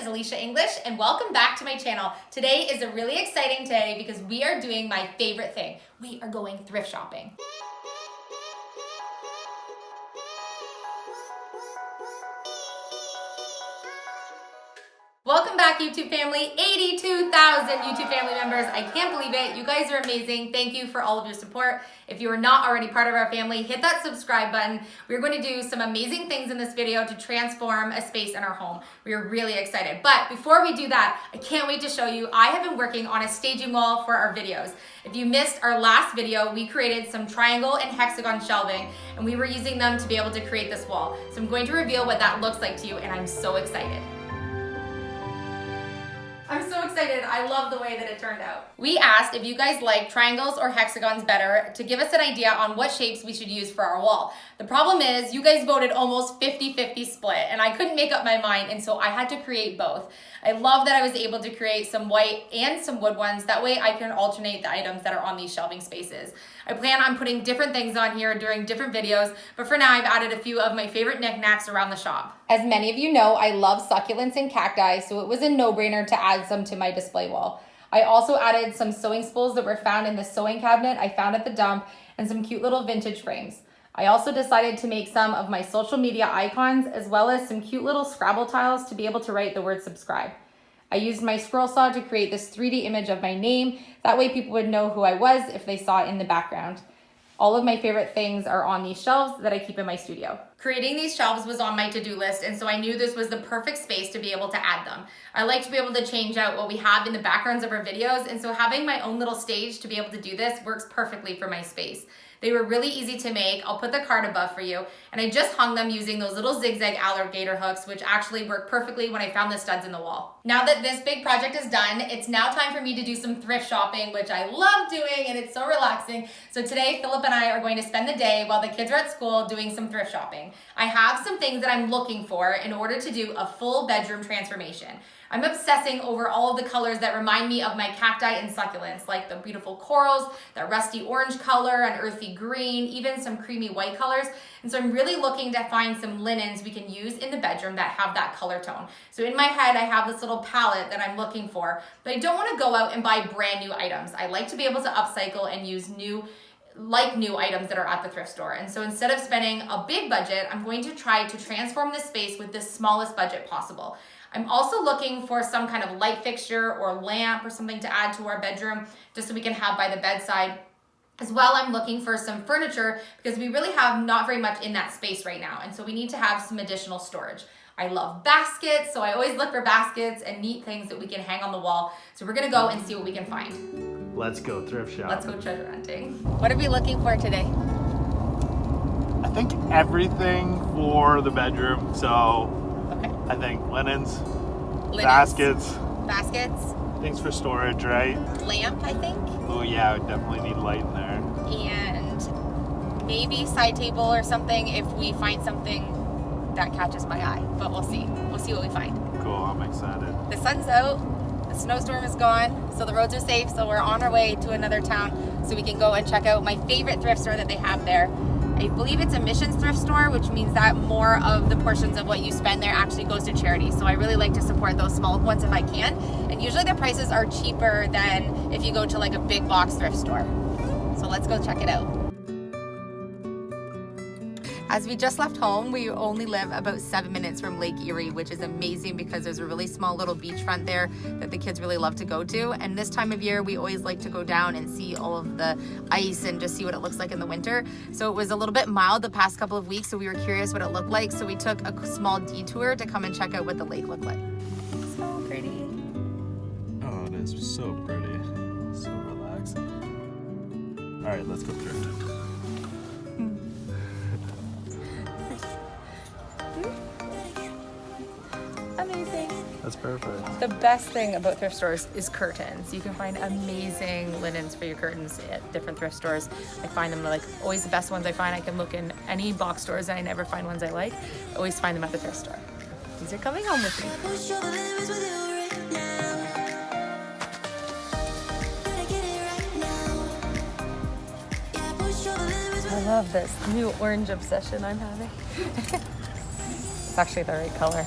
is Elysia English and welcome back to my channel. Today is a really exciting day because we are doing my favorite thing. We are going thrift shopping. Welcome back, YouTube family. 82,000 YouTube family members. I can't believe it. You guys are amazing. Thank you for all of your support. If you are not already part of our family, hit that subscribe button. We're going to do some amazing things in this video to transform a space in our home. We are really excited. But before we do that, I can't wait to show you. I have been working on a staging wall for our videos. If you missed our last video, we created some triangle and hexagon shelving, and we were using them to be able to create this wall. So I'm going to reveal what that looks like to you, and I'm so excited. I'm so excited. I love the way that it turned out. We asked if you guys like triangles or hexagons better to give us an idea on what shapes we should use for our wall. The problem is you guys voted almost 50-50 split and I couldn't make up my mind, and so I had to create both. I love that I was able to create some white and some wood ones. That way I can alternate the items that are on these shelving spaces. I plan on putting different things on here during different videos, but for now I've added a few of my favorite knickknacks around the shop. As many of you know, I love succulents and cacti, so it was a no-brainer to add some to my display wall. I also added some sewing spools that were found in the sewing cabinet I found at the dump and some cute little vintage frames. I also decided to make some of my social media icons as well as some cute little Scrabble tiles to be able to write the word subscribe. I used my scroll saw to create this 3D image of my name. That way people would know who I was if they saw it in the background. All of my favorite things are on these shelves that I keep in my studio. Creating these shelves was on my to-do list, and so I knew this was the perfect space to be able to add them. I like to be able to change out what we have in the backgrounds of our videos, and so having my own little stage to be able to do this works perfectly for my space. They were really easy to make. I'll put the card above for you. And I just hung them using those little zigzag alligator hooks, which actually worked perfectly when I found the studs in the wall. Now that this big project is done, it's now time for me to do some thrift shopping, which I love doing and it's so relaxing. So today, Philip and I are going to spend the day while the kids are at school doing some thrift shopping. I have some things that I'm looking for in order to do a full bedroom transformation. I'm obsessing over all of the colors that remind me of my cacti and succulents, like the beautiful corals, that rusty orange color, an earthy green, even some creamy white colors. And so I'm really looking to find some linens we can use in the bedroom that have that color tone. So in my head, I have this little palette that I'm looking for, but I don't want to go out and buy brand new items. I like to be able to upcycle and use new items that are at the thrift store. And so instead of spending a big budget, I'm going to try to transform this space with the smallest budget possible. I'm also looking for some kind of light fixture or lamp or something to add to our bedroom just so we can have by the bedside. As well, I'm looking for some furniture because we really have not very much in that space right now. And so we need to have some additional storage. I love baskets, so I always look for baskets and neat things that we can hang on the wall. So we're gonna go and see what we can find. Let's go thrift shop. Let's go treasure hunting. What are we looking for today? I think everything for the bedroom. So I think linens, baskets, things for storage, right? Lamp, I think. Oh yeah, I would definitely need light in there. And maybe side table or something if we find something that catches my eye. But we'll see. We'll see what we find. Cool, I'm excited. The sun's out, the snowstorm is gone, so the roads are safe, so we're on our way to another town so we can go and check out my favorite thrift store that they have there. I believe it's a missions thrift store, which means that more of the portions of what you spend there actually goes to charity. So I really like to support those small ones if I can. And usually the prices are cheaper than if you go to like a big box thrift store. So let's go check it out. As we just left home, we only live about 7 minutes from Lake Erie, which is amazing because there's a really small little beachfront there that the kids really love to go to. And this time of year, we always like to go down and see all of the ice and just see what it looks like in the winter. So it was a little bit mild the past couple of weeks, so we were curious what it looked like. So we took a small detour to come and check out what the lake looked like. So pretty. Oh, it is so pretty. So relaxing. All right, let's go thrift. Amazing. That's perfect. The best thing about thrift stores is curtains. You can find amazing linens for your curtains at different thrift stores. I find them like always the best ones I find. I can look in any box stores and I never find ones I like. I always find them at the thrift store. These are coming home with me. I love this new orange obsession I'm having. It's actually the right color.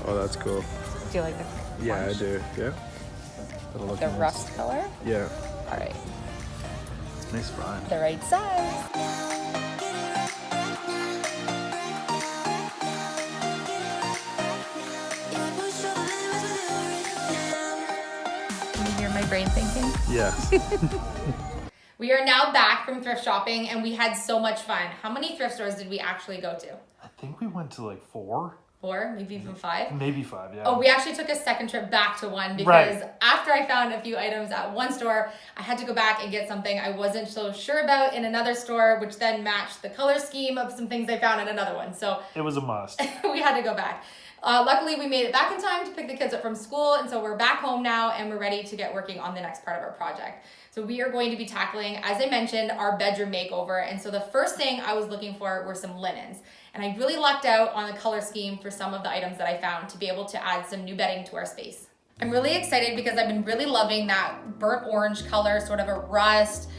Oh, that's cool. Do you like the Yeah, orange? I do. Yeah. That'll look The nice. rust color? Yeah. All right, It's nice find. the right size. Can you hear my brain thinking? Yes. We are now back from thrift shopping and we had so much fun. How many thrift stores did we actually go to? I think we went to like 4, 4, maybe even 5. maybe 5, yeah. Oh, we actually took a second trip back to one because Right. after I found a few items at one store, I had to go back and get something I wasn't so sure about in another store, which then matched the color scheme of some things I found in another one. So It was a must. we had to go back. Luckily, we made it back in time to pick the kids up from school, and so we're back home now and we're ready to get working on the next part of our project. So we are going to be tackling, as I mentioned, our bedroom makeover. And so the first thing I was looking for were some linens. And I really lucked out on the color scheme for some of the items that I found to be able to add some new bedding to our space. I'm really excited because I've been really loving that burnt orange color, sort of a rust,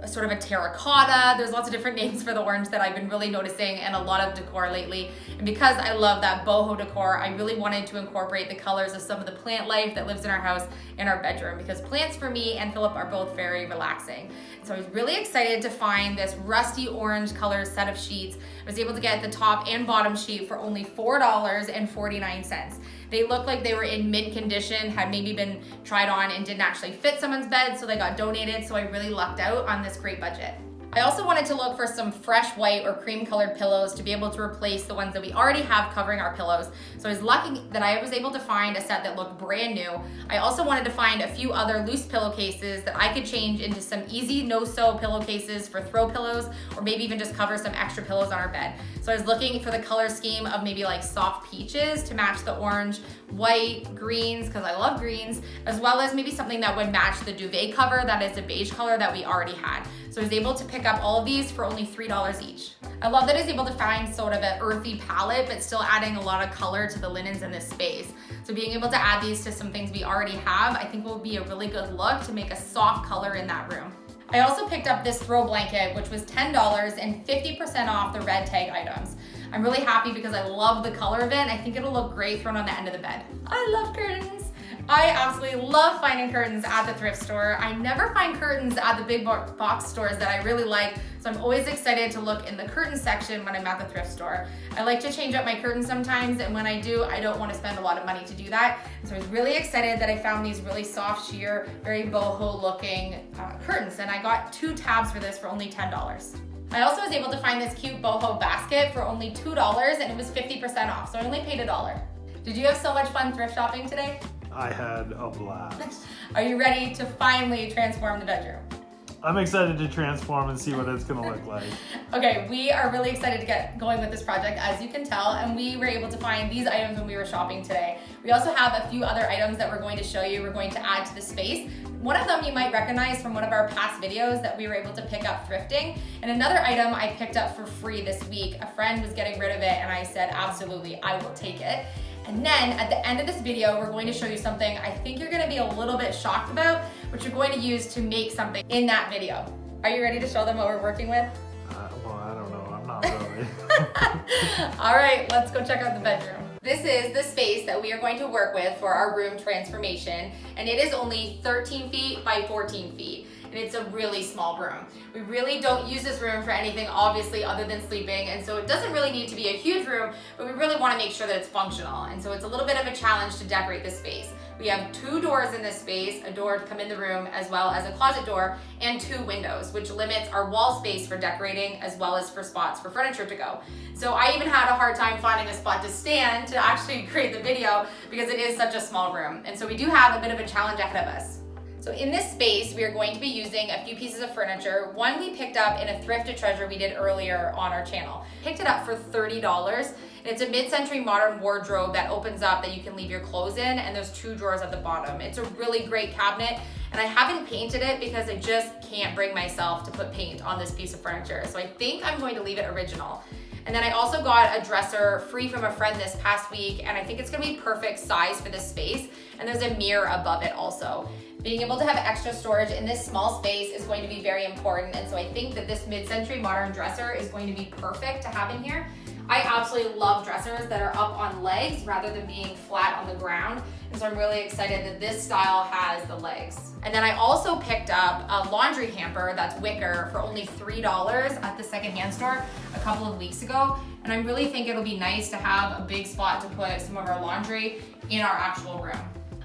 sort of a terracotta. There's lots of different names for the orange that I've been really noticing and a lot of decor lately. And because I love that boho decor, I really wanted to incorporate the colors of some of the plant life that lives in our house in our bedroom, because plants for me and Philip are both very relaxing. So I was really excited to find this rusty orange color set of sheets. I was able to get the top and bottom sheet for only $4.49. They looked like they were in mint condition, had maybe been tried on and didn't actually fit someone's bed, so they got donated. So I really lucked out on this great budget. I also wanted to look for some fresh white or cream colored pillows to be able to replace the ones that we already have covering our pillows. So I was lucky that I was able to find a set that looked brand new. I also wanted to find a few other loose pillowcases that I could change into some easy no-sew pillowcases for throw pillows, or maybe even just cover some extra pillows on our bed. So I was looking for the color scheme of maybe like soft peaches to match the orange, white, greens, because I love greens, as well as maybe something that would match the duvet cover that is a beige color that we already had. So I was able to pick up all of these for only $3 each. I love that I was able to find sort of an earthy palette, but still adding a lot of color to the linens in this space. So being able to add these to some things we already have, I think will be a really good look to make a soft color in that room. I also picked up this throw blanket, which was $10 and 50% off the red tag items. I'm really happy because I love the color of it. I think it'll look great thrown on the end of the bed. I love curtains. I absolutely love finding curtains at the thrift store. I never find curtains at the big box stores that I really like, so I'm always excited to look in the curtain section when I'm at the thrift store. I like to change up my curtains sometimes, and when I do, I don't want to spend a lot of money to do that. So I was really excited that I found these really soft sheer, very boho looking curtains, and I got 2 tabs for this for only $10. I also was able to find this cute boho basket for only $2, and it was 50% off, so I only paid $1. Did you have so much fun thrift shopping today? I had a blast. Are you ready to finally transform the bedroom? I'm excited to transform and see what it's gonna look like. Okay, we are really excited to get going with this project, as you can tell, and we were able to find these items when we were shopping today. We also have a few other items that we're going to show you, we're going to add to the space. One of them you might recognize from one of our past videos that we were able to pick up thrifting. And another item I picked up for free this week. A friend was getting rid of it and I said, absolutely, I will take it. And then at the end of this video, we're going to show you something I think you're gonna be a little bit shocked about, which you're going to use to make something in that video. Are you ready to show them what we're working with? Well, I don't know, I'm not really. All right, let's go check out the bedroom. This is the space that we are going to work with for our room transformation, and it is only 13 feet by 14 feet. And it's a really small room. We really don't use this room for anything, obviously, other than sleeping, and so it doesn't really need to be a huge room, but we really want to make sure that it's functional, and so it's a little bit of a challenge to decorate this space. We have 2 doors in this space, a door to come in the room, as well as a closet door, and 2 windows, which limits our wall space for decorating, as well as for spots for furniture to go. So I even had a hard time finding a spot to stand to actually create the video, because it is such a small room, and so we do have a bit of a challenge ahead of us. So in this space, we are going to be using a few pieces of furniture. One we picked up in a thrifted treasure we did earlier on our channel. Picked it up for $30. And it's a mid-century modern wardrobe that opens up that you can leave your clothes in, and there's 2 drawers at the bottom. It's a really great cabinet, and I haven't painted it because I just can't bring myself to put paint on this piece of furniture. So I think I'm going to leave it original. And then I also got a dresser free from a friend this past week, and I think it's gonna be perfect size for this space. And there's a mirror above it also. Being able to have extra storage in this small space is going to be very important, and so I think that this mid-century modern dresser is going to be perfect to have in here. I absolutely love dressers that are up on legs rather than being flat on the ground. And so I'm really excited that this style has the legs. And then I also picked up a laundry hamper that's wicker for only $3 at the secondhand store a couple of weeks ago. And I really think it'll be nice to have a big spot to put some of our laundry in our actual room.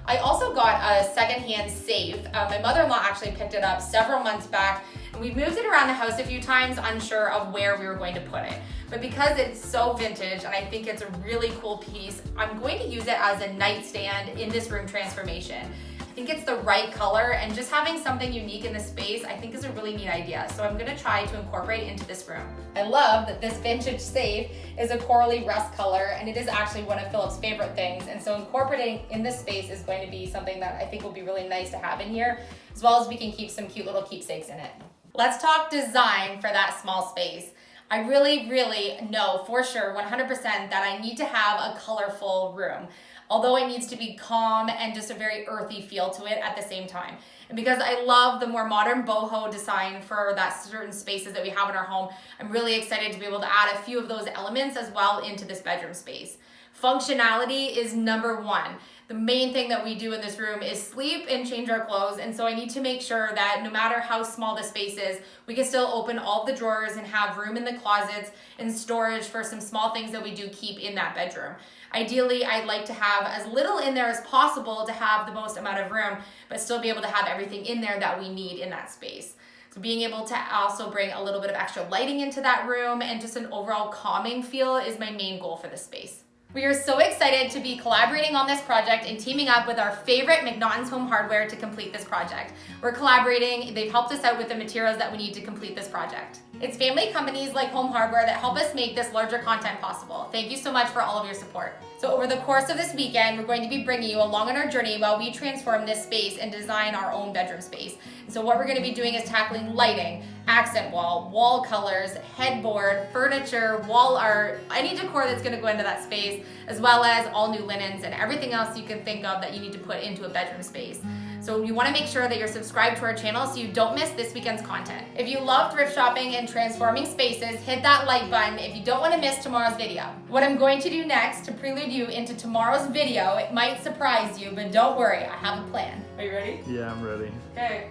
I also got a secondhand safe. My mother-in-law actually picked it up several months back, and we've moved it around the house a few times, unsure of where we were going to put it. But because it's so vintage and I think it's a really cool piece, I'm going to use it as a nightstand in this room transformation. I think it's the right color, and just having something unique in the space I think is a really neat idea. So I'm gonna try to incorporate into this room. I love that this vintage safe is a corally rust color, and it is actually one of Philip's favorite things. And so incorporating in this space is going to be something that I think will be really nice to have in here, as well as we can keep some cute little keepsakes in it. Let's talk design for that small space. I really know for sure 100% that I need to have a colorful room, although it needs to be calm and just a very earthy feel to it at the same time. And because I love the more modern boho design for that certain spaces that we have in our home, I'm really excited to be able to add a few of those elements as well into this bedroom space. Functionality is number one. The main thing that we do in this room is sleep and change our clothes, and so I need to make sure that no matter how small the space is, we can still open all the drawers and have room in the closets and storage for some small things that we do keep in that bedroom. Ideally, I'd like to have as little in there as possible to have the most amount of room, but still be able to have everything in there that we need in that space. So being able to also bring a little bit of extra lighting into that room and just an overall calming feel is my main goal for this space. We are so excited to be collaborating on this project and teaming up with our favorite McNaughton's Home Hardware to complete this project. We're collaborating, they've helped us out with the materials that we need to complete this project. It's family companies like Home Hardware that help us make this larger content possible. Thank you so much for all of your support. So over the course of this weekend, we're going to be bringing you along on our journey while we transform this space and design our own bedroom space. And so what we're going to be doing is tackling lighting, accent wall colors, headboard, furniture, wall art, any decor that's going to go into that space, as well as all new linens and everything else you can think of that you need to put into a bedroom space. So you want to make sure that you're subscribed to our channel so you don't miss this weekend's content. If you love thrift shopping and transforming spaces, hit that like button if you don't want to miss tomorrow's video. What I'm going to do next to prelude you into tomorrow's video, it might surprise you, but don't worry, I have a plan. Are you ready? Yeah, I'm ready. Okay.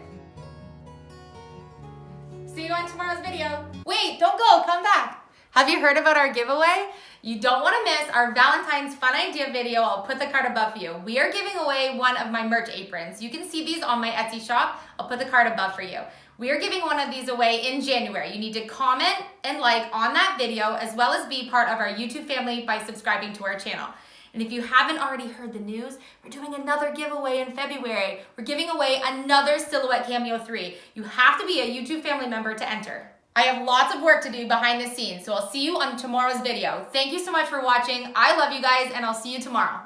See you on tomorrow's video. Wait, don't go, come back. Have you heard about our giveaway? You don't want to miss our Valentine's Fun Idea video. I'll put the card above for you. We are giving away one of my merch aprons. You can see these on my Etsy shop. I'll put the card above for you. We are giving one of these away in January. You need to comment and like on that video, as well as be part of our YouTube family by subscribing to our channel. And if you haven't already heard the news, we're doing another giveaway in February. We're giving away another Silhouette Cameo 3. You have to be a YouTube family member to enter. I have lots of work to do behind the scenes, so I'll see you on tomorrow's video. Thank you so much for watching. I love you guys, and I'll see you tomorrow.